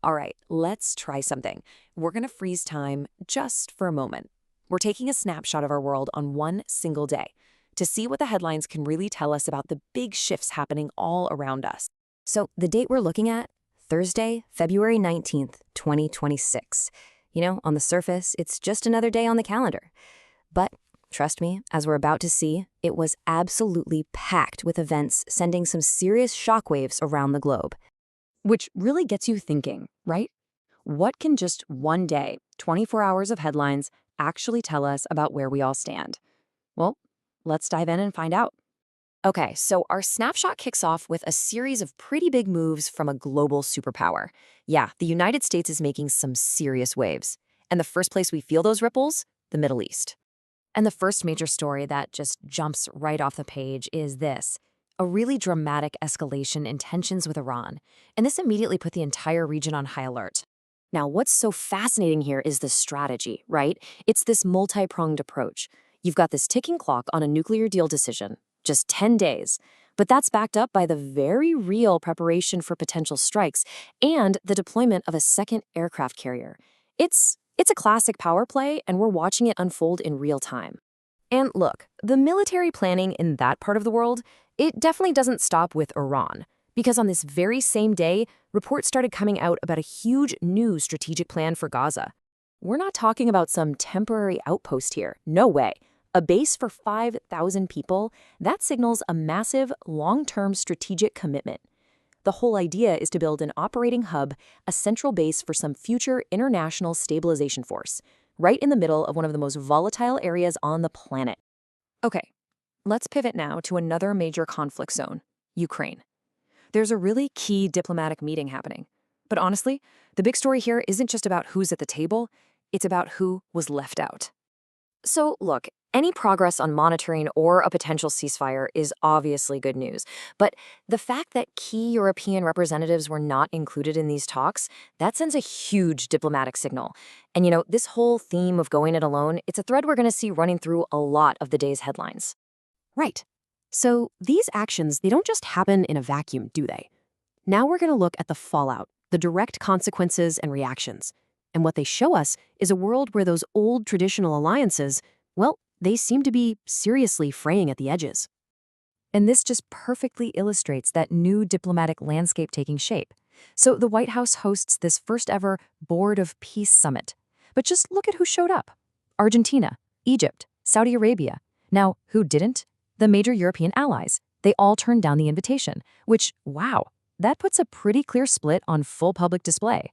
All right, let's try something. We're going to freeze time just for a moment. We're taking a snapshot of our world on one single day to see what the headlines can really tell us about the big shifts happening all around us. So the date we're looking at, Thursday, February 19th, 2026. On the surface, it's just another day on the calendar. But trust me, as we're about to see, it was absolutely packed with events sending some serious shockwaves around the globe. Which really gets you thinking, right? What can just one day, 24 hours of headlines, actually tell us about where we all stand? Well, let's dive in and find out. Okay, so our snapshot kicks off with a series of pretty big moves from a global superpower. Yeah, the United States is making some serious waves. And the first place we feel those ripples? The Middle East. And the first major story that just jumps right off the page is this: a really dramatic escalation in tensions with Iran. And this immediately put the entire region on high alert. Now, what's so fascinating here is the strategy, right? It's this multi-pronged approach. You've got this ticking clock on a nuclear deal decision, just 10 days. But that's backed up by the very real preparation for potential strikes and the deployment of a second aircraft carrier. It's a classic power play, and we're watching it unfold in real time. And look, the military planning in that part of the world, it definitely doesn't stop with Iran. Because on this very same day, reports started coming out about a huge new strategic plan for Gaza. We're not talking about some temporary outpost here. No way. A base for 5,000 people, that signals a massive, long-term strategic commitment. The whole idea is to build an operating hub, a central base for some future international stabilization force, right in the middle of one of the most volatile areas on the planet. Okay, let's pivot now to another major conflict zone, Ukraine. There's a really key diplomatic meeting happening. But honestly, the big story here isn't just about who's at the table, it's about who was left out. So look, any progress on monitoring or a potential ceasefire is obviously good news. But the fact that key European representatives were not included in these talks, that sends a huge diplomatic signal. And this whole theme of going it alone, it's a thread we're going to see running through a lot of the day's headlines. Right. So these actions, they don't just happen in a vacuum, do they? Now we're going to look at the fallout, the direct consequences and reactions. And what they show us is a world where those old traditional alliances, well, they seem to be seriously fraying at the edges. And this just perfectly illustrates that new diplomatic landscape taking shape. So the White House hosts this first ever Board of Peace Summit. But just look at who showed up: Argentina, Egypt, Saudi Arabia. Now, who didn't? The major European allies. They all turned down the invitation, which, wow, that puts a pretty clear split on full public display.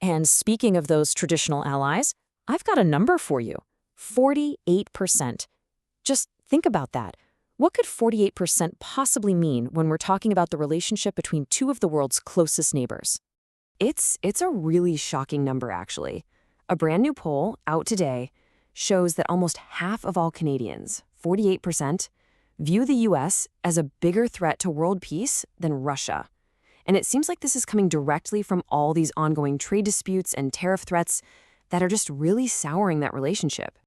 And speaking of those traditional allies, I've got a number for you: 48%. Just think about that. What could 48% possibly mean when we're talking about the relationship between two of the world's closest neighbors? It's a really shocking number, actually. A brand new poll out today shows that almost half of all Canadians, 48%, view the U.S. as a bigger threat to world peace than Russia. And it seems like this is coming directly from all these ongoing trade disputes and tariff threats that are just really souring that relationship.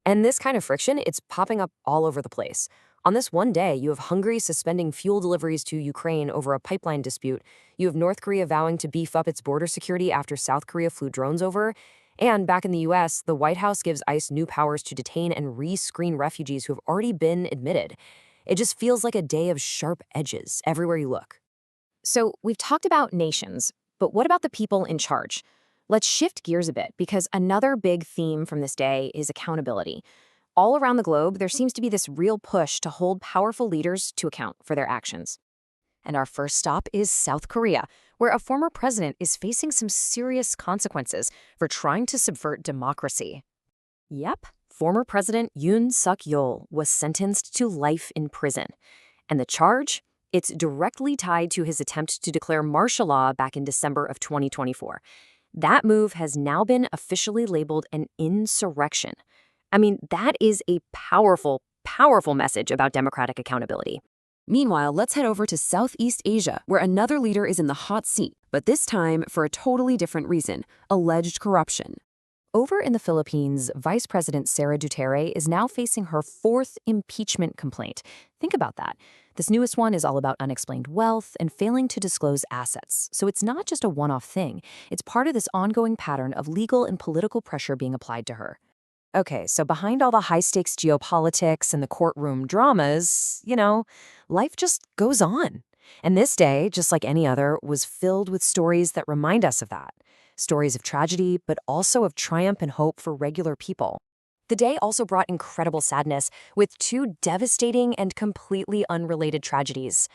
And this kind of friction, it's popping up all over the place. On this one day, you have Hungary suspending fuel deliveries to Ukraine over a pipeline dispute. You have North Korea vowing to beef up its border security after South Korea flew drones over. And back in the U.S., the White House gives ICE new powers to detain and re-screen refugees who have already been admitted. It just feels like a day of sharp edges everywhere you look. So we've talked about nations, but what about the people in charge? Let's shift gears a bit, because another big theme from this day is accountability. All around the globe, there seems to be this real push to hold powerful leaders to account for their actions. And our first stop is South Korea, where a former president is facing some serious consequences for trying to subvert democracy. Yep, former President Yoon Suk-yeol was sentenced to life in prison. And the charge? It's directly tied to his attempt to declare martial law back in December of 2024. That move has now been officially labeled an insurrection. I mean, that is a powerful, powerful message about democratic accountability. Meanwhile, let's head over to Southeast Asia, where another leader is in the hot seat, but this time for a totally different reason: alleged corruption. Over in the Philippines, Vice President Sara Duterte is now facing her fourth impeachment complaint. Think about that. This newest one is all about unexplained wealth and failing to disclose assets. So it's not just a one-off thing. It's part of this ongoing pattern of legal and political pressure being applied to her. Okay, so behind all the high-stakes geopolitics and the courtroom dramas, life just goes on. And this day, just like any other, was filled with stories that remind us of that. Stories of tragedy, but also of triumph and hope for regular people. The day also brought incredible sadness, with two devastating and completely unrelated tragedies.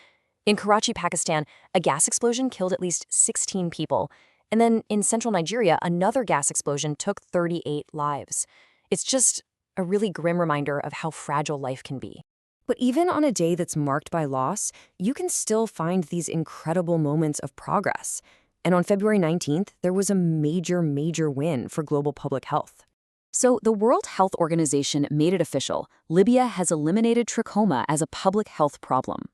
In Karachi, Pakistan, a gas explosion killed at least 16 people. And then in central Nigeria, another gas explosion took 38 lives. It's just a really grim reminder of how fragile life can be. But even on a day that's marked by loss, you can still find these incredible moments of progress. And on February 19th, there was a major, major win for global public health. So the World Health Organization made it official. Libya has eliminated trachoma as a public health problem.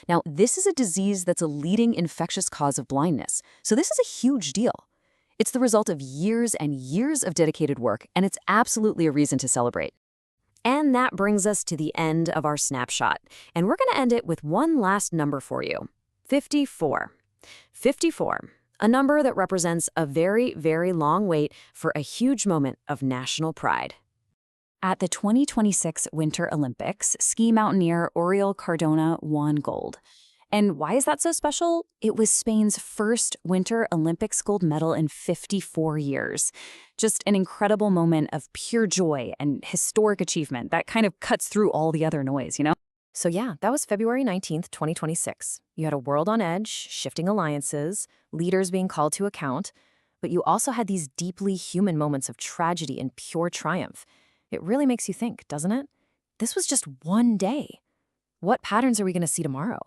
Now, this is a disease that's a leading infectious cause of blindness, so this is a huge deal. It's the result of years and years of dedicated work, and it's absolutely a reason to celebrate. And that brings us to the end of our snapshot, and we're going to end it with one last number for you. 54. 54. A number that represents a very, very long wait for a huge moment of national pride. At the 2026 Winter Olympics, ski mountaineer Oriol Cardona won gold. And why is that so special? It was Spain's first Winter Olympics gold medal in 54 years. Just an incredible moment of pure joy and historic achievement that kind of cuts through all the other noise, So yeah, that was February 19th, 2026. You had a world on edge, shifting alliances, leaders being called to account, but you also had these deeply human moments of tragedy and pure triumph. It really makes you think, doesn't it? This was just one day. What patterns are we going to see tomorrow?